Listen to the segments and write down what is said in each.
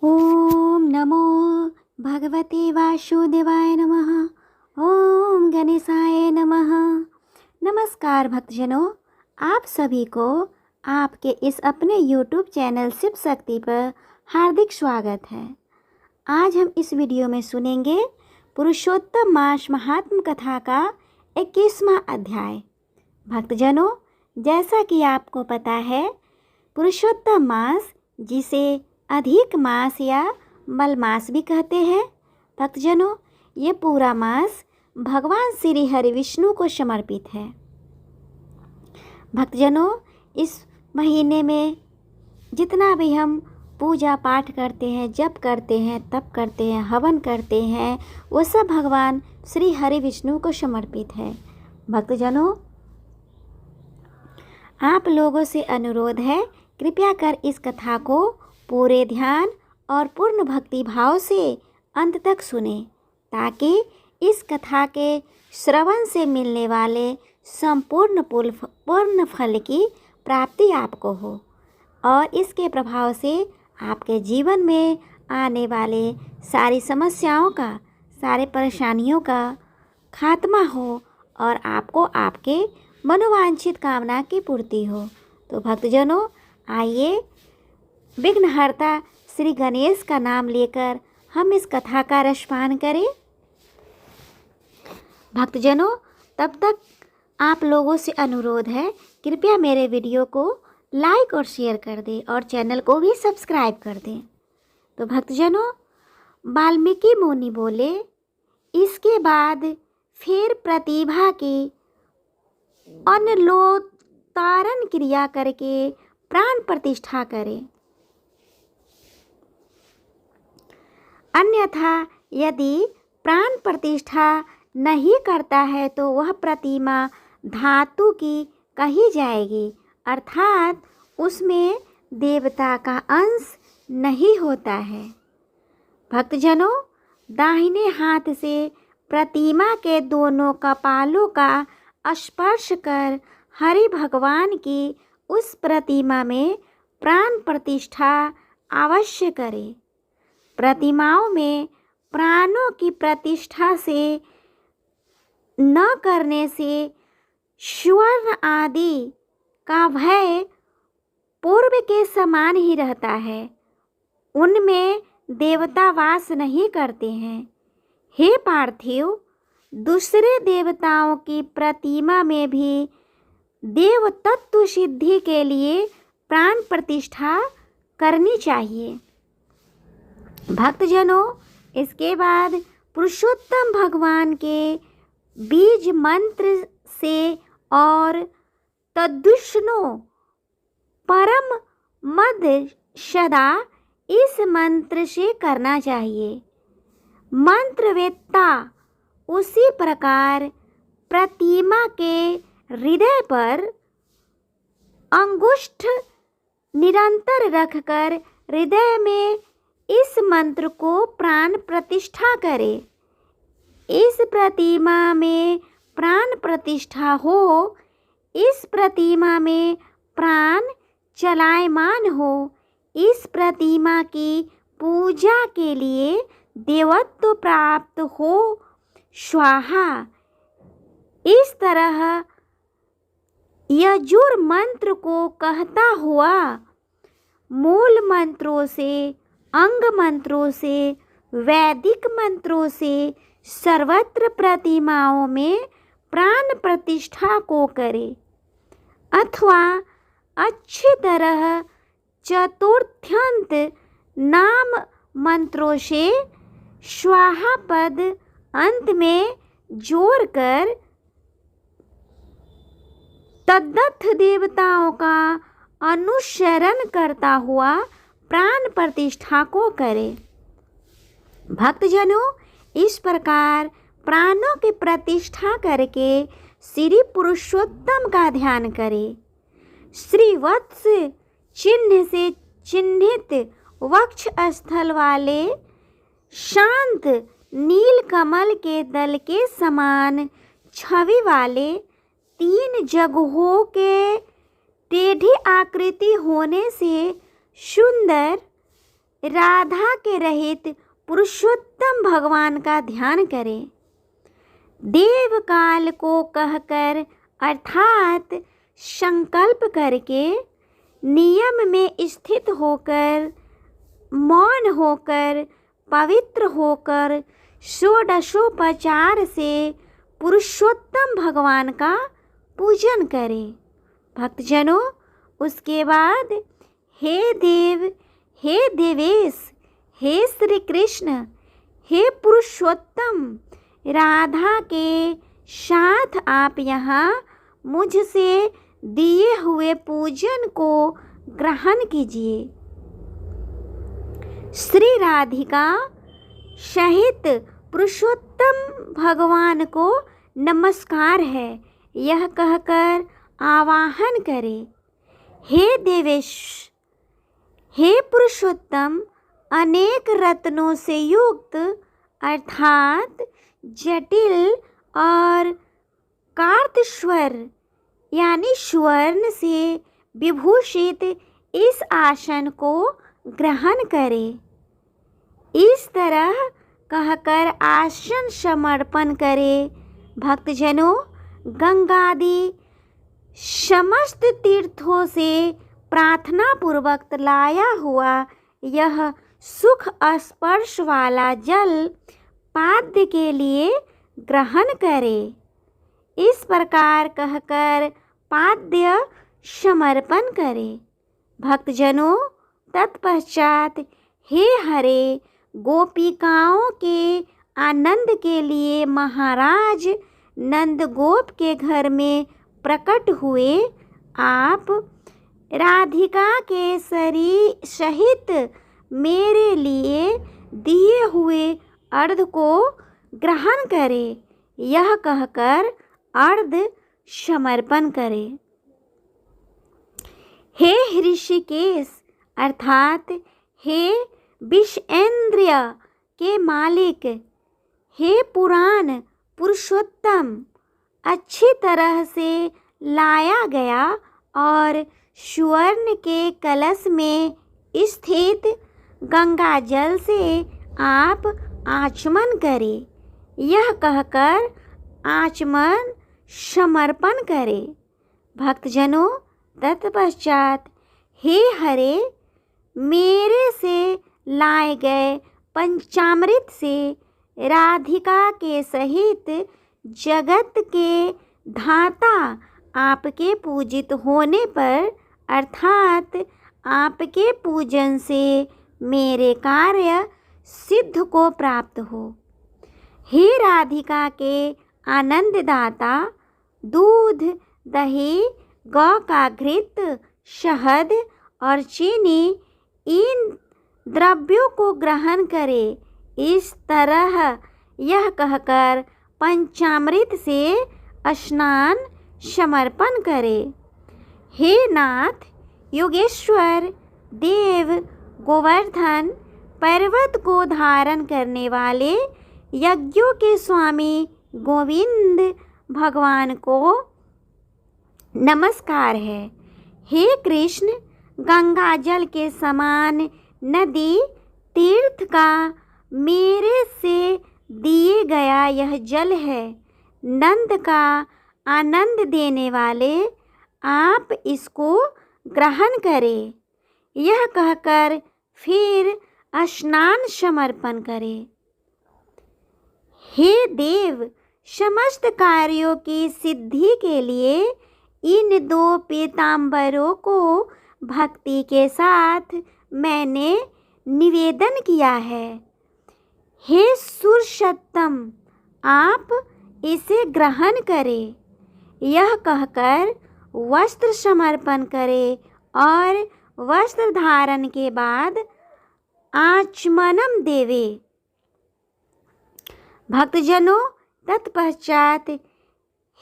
ओम नमो भगवते वासुदेवाय नमः। ओम गणेशाय नमः। नमस्कार भक्तजनों, आप सभी को आपके इस अपने YouTube चैनल शिव शक्ति पर हार्दिक स्वागत है। आज हम इस वीडियो में सुनेंगे पुरुषोत्तम मास महात्म कथा का 21वां अध्याय। भक्तजनों, जैसा कि आपको पता है, पुरुषोत्तम मास जिसे अधिक मास या मलमास भी कहते हैं, भक्तजनों, ये पूरा मास भगवान श्री हरि विष्णु को समर्पित है। भक्तजनों, इस महीने में जितना भी हम पूजा पाठ करते हैं, जप करते हैं, तप करते हैं, हवन करते हैं, वो सब भगवान श्री हरि विष्णु को समर्पित है। भक्तजनों, आप लोगों से अनुरोध है, कृपया कर इस कथा को पूरे ध्यान और पूर्ण भक्ति भाव से अंत तक सुने, ताकि इस कथा के श्रवण से मिलने वाले संपूर्ण पूर्ण फल की प्राप्ति आपको हो और इसके प्रभाव से आपके जीवन में आने वाले सारी समस्याओं का, सारे परेशानियों का खात्मा हो और आपको आपके मनोवांछित कामना की पूर्ति हो। तो भक्तजनों, आइए विघ्नहर्ता श्री गणेश का नाम लेकर हम इस कथा का रसपान करें। भक्तजनों, तब तक आप लोगों से अनुरोध है, कृपया मेरे वीडियो को लाइक और शेयर कर दें और चैनल को भी सब्सक्राइब कर दें। तो भक्तजनों, वाल्मीकि मुनि बोले, इसके बाद फिर प्रतिभा की अनलोतारण क्रिया करके प्राण प्रतिष्ठा करें, अन्यथा यदि प्राण प्रतिष्ठा नहीं करता है तो वह प्रतिमा धातु की कही जाएगी, अर्थात उसमें देवता का अंश नहीं होता है। भक्तजनों, दाहिने हाथ से प्रतिमा के दोनों कपालों का स्पर्श कर हरि भगवान की उस प्रतिमा में प्राण प्रतिष्ठा अवश्य करें। प्रतिमाओं में प्राणों की प्रतिष्ठा से न करने से स्वर्ण आदि का भय पूर्व के समान ही रहता है, उनमें देवता वास नहीं करते हैं। हे पार्थिव, दूसरे देवताओं की प्रतिमा में भी देव तत्व सिद्धि के लिए प्राण प्रतिष्ठा करनी चाहिए। भक्तजनों, इसके बाद पुरुषोत्तम भगवान के बीज मंत्र से और तदुष्णो परम मद सदा इस मंत्र से करना चाहिए। मंत्रवेत्ता उसी प्रकार प्रतिमा के हृदय पर अंगुष्ठ निरंतर रखकर हृदय में इस मंत्र को प्राण प्रतिष्ठा करे। इस प्रतिमा में प्राण प्रतिष्ठा हो, इस प्रतिमा में प्राण चलायमान हो, इस प्रतिमा की पूजा के लिए देवत्व प्राप्त हो, स्वाहा। इस तरह यजुर मंत्र को कहता हुआ मूल मंत्रों से, अंग मंत्रों से, वैदिक मंत्रों से सर्वत्र प्रतिमाओं में प्राण प्रतिष्ठा को करे, अथवा अच्छी तरह चतुर्थ्यंत नाम मंत्रों से स्वाहा पद अंत में जोड़कर तद्दथ देवताओं का अनुसरण करता हुआ प्राण प्रतिष्ठा को करे। भक्तजनों, इस प्रकार प्राणों की प्रतिष्ठा करके श्री पुरुषोत्तम का ध्यान करें। श्रीवत्स चिन्ह से चिन्हित वक्ष स्थल वाले शांत नील कमल के दल के समान छवि वाले 3 जगहों के टेढ़ी आकृति होने से सुंदर राधा के रहित पुरुषोत्तम भगवान का ध्यान करें। देव काल को कहकर अर्थात संकल्प करके नियम में स्थित होकर मौन होकर पवित्र होकर षोडशोपचार से पुरुषोत्तम भगवान का पूजन करें। भक्तजनों, उसके बाद हे देव, हे देवेश, हे श्री कृष्ण, हे पुरुषोत्तम, राधा के साथ आप यहाँ मुझसे दिए हुए पूजन को ग्रहण कीजिए। श्री राधिका सहित पुरुषोत्तम भगवान को नमस्कार है, यह कहकर आवाहन करें। हे देवेश, हे पुरुषोत्तम, अनेक रत्नों से युक्त अर्थात जटिल और कार्तस्वर यानी स्वर्ण से विभूषित इस आसन को ग्रहण करें। इस तरह कहकर आसन समर्पण करें। भक्तजनों, गंगादि समस्त तीर्थों से प्रार्थना पूर्वक लाया हुआ यह सुख स्पर्श वाला जल पाद्य के लिए ग्रहण करें। इस प्रकार कहकर पाद्य समर्पण करें। भक्तजनों, तत्पश्चात हे हरे, गोपिकाओं के आनंद के लिए महाराज नंदगोप के घर में प्रकट हुए। आप राधिका के शरीर सहित मेरे लिए दिए हुए अर्घ को ग्रहण करें, यह कहकर अर्घ समर्पण करें। हे ऋषिकेश अर्थात हे विषेंद्रिय के मालिक, हे पुराण पुरुषोत्तम, अच्छी तरह से लाया गया और स्वर्ण के कलश में स्थित गंगा जल से आप आचमन करें, यह कहकर आचमन समर्पण करें। भक्तजनों, तत्पश्चात हे हरे, मेरे से लाए गए पंचामृत से राधिका के सहित जगत के धाता आपके पूजित होने पर अर्थात आपके पूजन से मेरे कार्य सिद्ध को प्राप्त हो। हे राधिका के आनंददाता, दूध, दही, गौ का घृत, शहद और चीनी इन द्रव्यों को ग्रहण करें। इस तरह यह कहकर पंचामृत से स्नान समर्पण करें। हे नाथ, योगेश्वर, देव, गोवर्धन, पर्वत को धारण करने वाले यज्ञों के स्वामी गोविंद भगवान को नमस्कार है। हे कृष्ण, गंगा जल के समान नदी तीर्थ का मेरे से दिए गया यह जल है। नंद का आनंद देने वाले, आप इसको ग्रहण करें, यह कहकर फिर स्नान समर्पण करें। हे देव, समस्त कार्यों की सिद्धि के लिए इन दो पीताम्बरों को भक्ति के साथ मैंने निवेदन किया है। हे सुरसत्तम, आप इसे ग्रहण करें, यह कहकर वस्त्र समर्पण करें और वस्त्र धारण के बाद आचमनम देवे। भक्तजनों, तत्पश्चात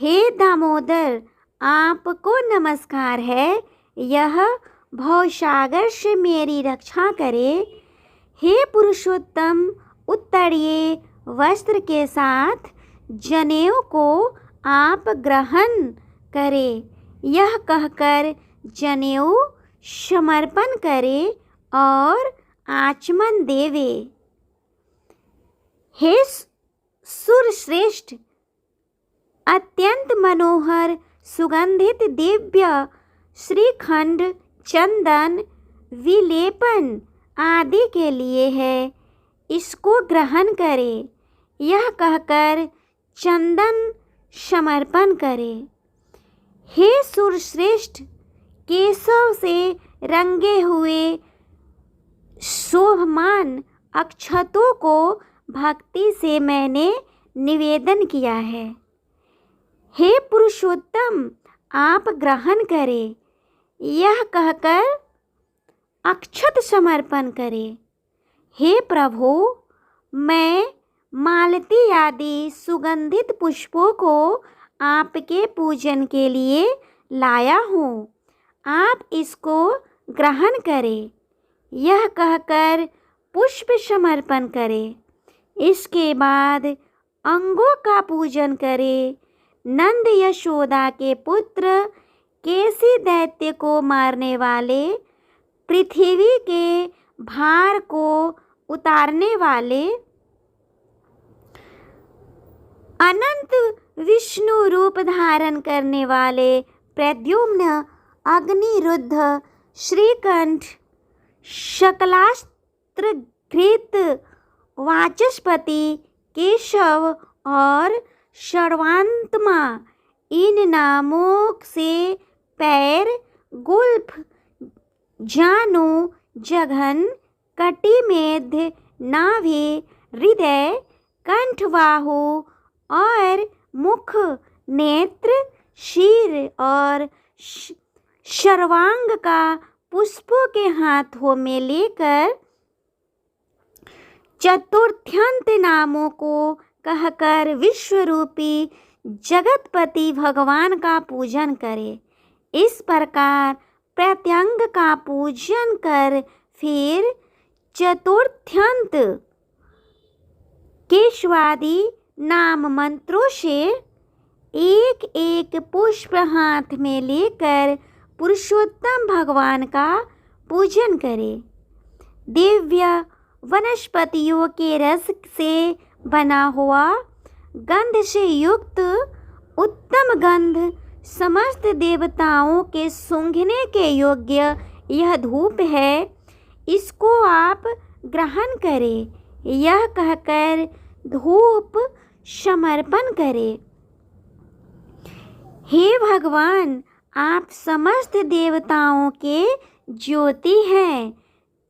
हे दामोदर, आपको नमस्कार है, यह भवसागर से मेरी रक्षा करे। हे पुरुषोत्तम, उत्तरीय वस्त्र के साथ जनेऊ को आप ग्रहण करें, यह कहकर जनेऊ समर्पण करें और आचमन देवे। हे सुरश्रेष्ठ, अत्यंत मनोहर सुगंधित दिव्य श्रीखंड चंदन विलेपन आदि के लिए है, इसको ग्रहण करे। यह कहकर चंदन समर्पण करे। हे सुरश्रेष्ठ, केशव से रंगे हुए शोभमान अक्षतों को भक्ति से मैंने निवेदन किया है। हे पुरुषोत्तम, आप ग्रहण करें। यह कहकर अक्षत समर्पण करें। हे प्रभु, मैं मालती आदि सुगंधित पुष्पों को आपके पूजन के लिए लाया हूँ, आप इसको ग्रहण करें। यह कहकर पुष्प समर्पण करें। इसके बाद अंगों का पूजन करें। नंद यशोदा के पुत्र, केसी दैत्य को मारने वाले, पृथ्वी के भार को उतारने वाले, अनंत विष्णु रूप धारण करने वाले प्रद्युम्न, अग्निरुद्ध, श्रीकंठ, शकलास्त्र घृत, वाचस्पति, केशव और सर्वांतमा, इन नामों से पैर, गुल्फ, जानु, जघन, कटिमेध, नाभि, हृदय, कंठ, बाहु और मुख, नेत्र, शीर और सर्वांग का पुष्पों के हाथों में लेकर चतुर्थ्यंत नामों को कहकर विश्वरूपी जगतपति भगवान का पूजन करे। इस प्रकार प्रत्यंग का पूजन कर फिर चतुर्थ्यंत केशवादि नाम मंत्रों से एक एक पुष्प हाथ में लेकर पुरुषोत्तम भगवान का पूजन करे। दिव्य वनस्पतियों के रस से बना हुआ गंध से युक्त उत्तम गंध समस्त देवताओं के सूंघने के योग्य यह धूप है, इसको आप ग्रहण करें। यह कहकर धूप समर्पण करें। हे भगवान, आप समस्त देवताओं के ज्योति हैं,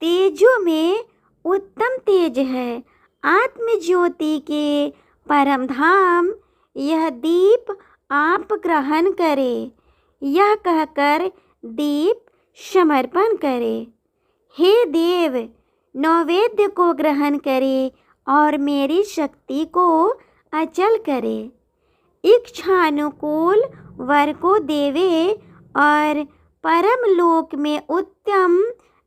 तेजों में उत्तम तेज है, आत्म ज्योति के परम धाम, यह दीप आप ग्रहण करें। यह कहकर दीप समर्पण करें। हे देव, नैवेद्य को ग्रहण करें और मेरी शक्ति को अचल करें। इच्छानुकूल वर को देवे और परम लोक में उत्तम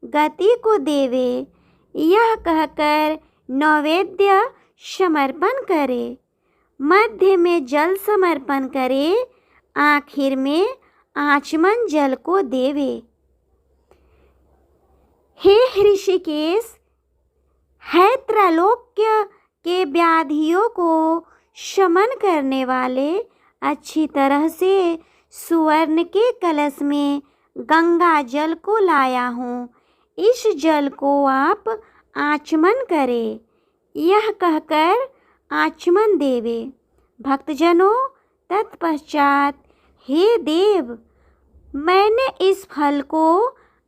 गति को देवे। यह कहकर नैवेद्य समर्पण करे। मध्य में जल समर्पण करे, आखिर में आचमन जल को देवे। हे ऋषिकेश, है त्रैलोक्य के व्याधियों को शमन करने वाले, अच्छी तरह से सुवर्ण के कलश में गंगा जल को लाया हूँ, इस जल को आप आचमन करें। यह कहकर आचमन देवे। भक्तजनों, तत्पश्चात हे देव, मैंने इस फल को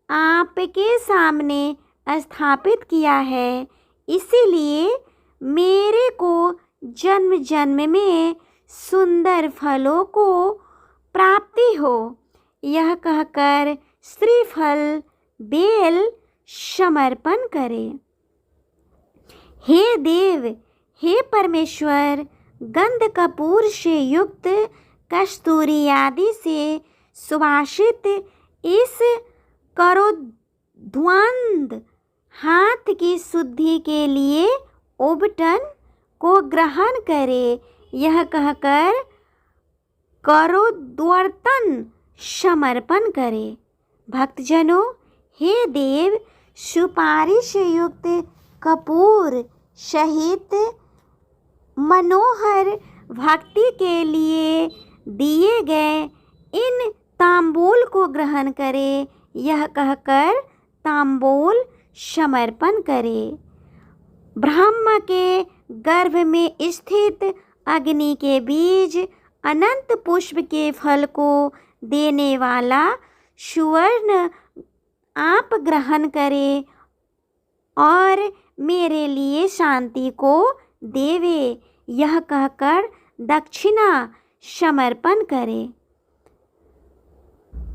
आपके सामने स्थापित किया है, इसीलिए मेरे को जन्म जन्म में सुंदर फलों को प्राप्ति हो। यह कहकर श्रीफल बेल समर्पण करें। हे देव, हे परमेश्वर, गंध कपूर से युक्त कस्तूरी आदि से सुवासित इस करोध्वांद हाथ की शुद्धि के लिए उबटन को ग्रहण करे। यह कहकर करोद्वर्तन समर्पण करे। भक्तजनों, हे देव, सुपारिश युक्त कपूर सहित मनोहर भक्ति के लिए दिए गए इन तांबूल को ग्रहण करे, यह कहकर तांबूल समर्पण करे। ब्रह्मा के गर्भ में स्थित अग्नि के बीज अनंत पुष्प के फल को देने वाला सुवर्ण आप ग्रहण करे और मेरे लिए शांति को देवे, यह कहकर दक्षिणा समर्पण करे।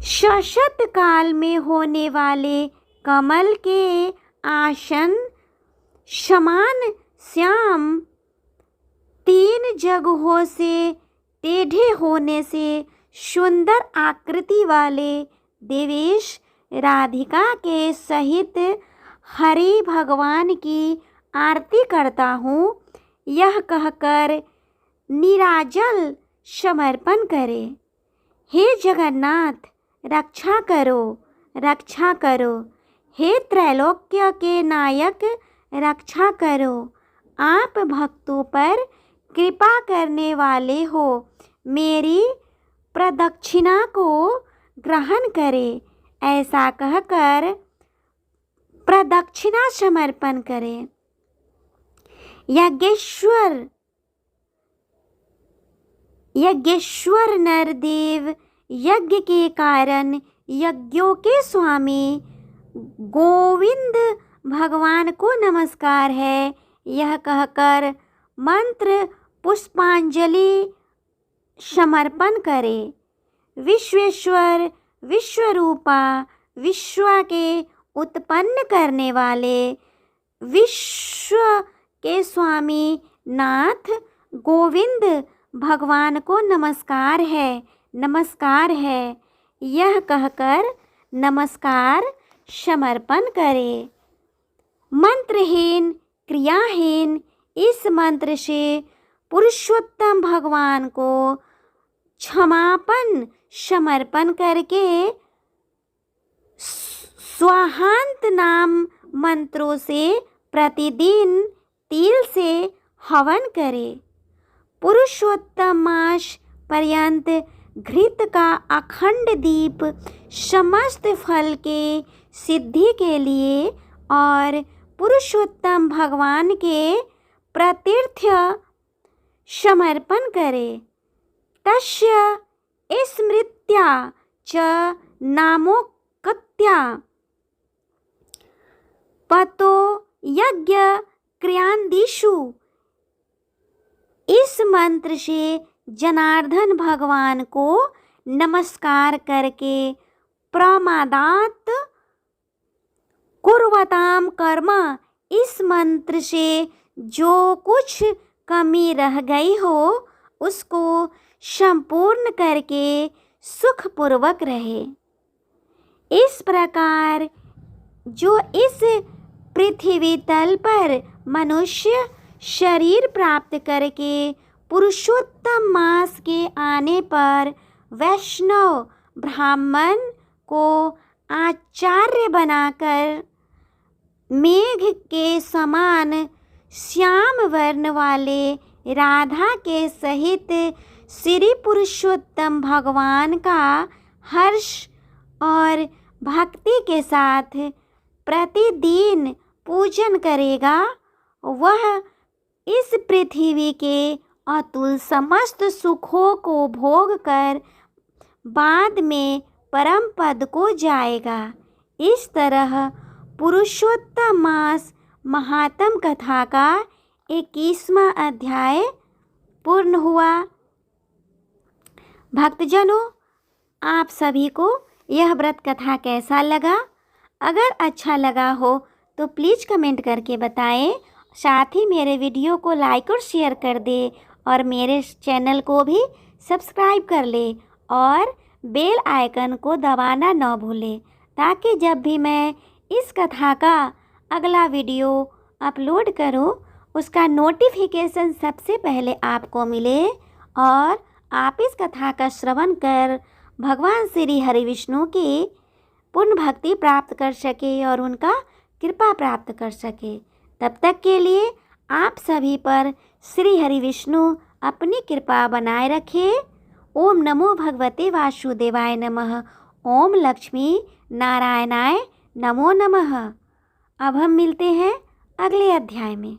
शशत काल में होने वाले कमल के आसन समान श्याम 3 जगहों से टेढ़े होने से सुंदर आकृति वाले देवेश राधिका के सहित हरि भगवान की आरती करता हूँ, यह कहकर नीराजल समर्पण करे। हे जगन्नाथ, रक्षा करो, रक्षा करो। हे त्रैलोक्य के नायक, रक्षा करो। आप भक्तों पर कृपा करने वाले हो, मेरी प्रदक्षिणा को ग्रहण करे, ऐसा कहकर प्रदक्षिणा समर्पण करे। यज्ञेश्वर नरदेव यज्ञ के कारण यज्ञों के स्वामी गोविंद भगवान को नमस्कार है, यह कहकर मंत्र पुष्पांजलि समर्पण करे। विश्वेश्वर, विश्वरूपा, विश्व के उत्पन्न करने वाले, विश्व के स्वामी नाथ गोविंद भगवान को नमस्कार है, नमस्कार है, यह कहकर नमस्कार समर्पण करे। मंत्रहीन, क्रियाहीन इस मंत्र से पुरुषोत्तम भगवान को क्षमापन समर्पण करके स्वाहांत नाम मंत्रों से प्रतिदिन तिल से हवन करे। पुरुषोत्तम मास पर्यंत घृत का अखंड दीप समस्त फल के सिद्धि के लिए और पुरुषोत्तम भगवान के प्रतीर्थ्य समर्पण करे। तस्य स्मृत्या च नामोक्त्या पतो यज्ञ क्रियांदिषु, इस मंत्र से जनार्दन भगवान को नमस्कार करके प्रमादात कुर्वताम कर्म, इस मंत्र से जो कुछ कमी रह गई हो उसको संपूर्ण करके सुखपूर्वक रहे। इस प्रकार जो इस पृथ्वी तल पर मनुष्य शरीर प्राप्त करके पुरुषोत्तम मास के आने पर वैष्णव ब्राह्मण को आचार्य बनाकर मेघ के समान श्याम वर्ण वाले राधा के सहित श्री पुरुषोत्तम भगवान का हर्ष और भक्ति के साथ प्रतिदिन पूजन करेगा, वह इस पृथ्वी के अतुल समस्त सुखों को भोग कर बाद में परम पद को जाएगा। इस तरह पुरुषोत्तम मास महात्म कथा का 21वां अध्याय पूर्ण हुआ। भक्तजनों, आप सभी को यह व्रत कथा कैसा लगा? अगर अच्छा लगा हो तो प्लीज़ कमेंट करके बताएं। साथ ही मेरे वीडियो को लाइक और शेयर कर दे और मेरे चैनल को भी सब्सक्राइब कर ले और बेल आइकन को दबाना न भूलें, ताकि जब भी मैं इस कथा का अगला वीडियो अपलोड करूं उसका नोटिफिकेशन सबसे पहले आपको मिले और आप इस कथा का श्रवण कर भगवान श्री हरि विष्णु की पूर्ण भक्ति प्राप्त कर सके और उनका कृपा प्राप्त कर सके। तब तक के लिए आप सभी पर श्री हरि विष्णु अपनी कृपा बनाए रखे। ओम नमो भगवते वासुदेवाय नमः। ओम लक्ष्मी नारायणाय नमो नमः। अब हम मिलते हैं अगले अध्याय में।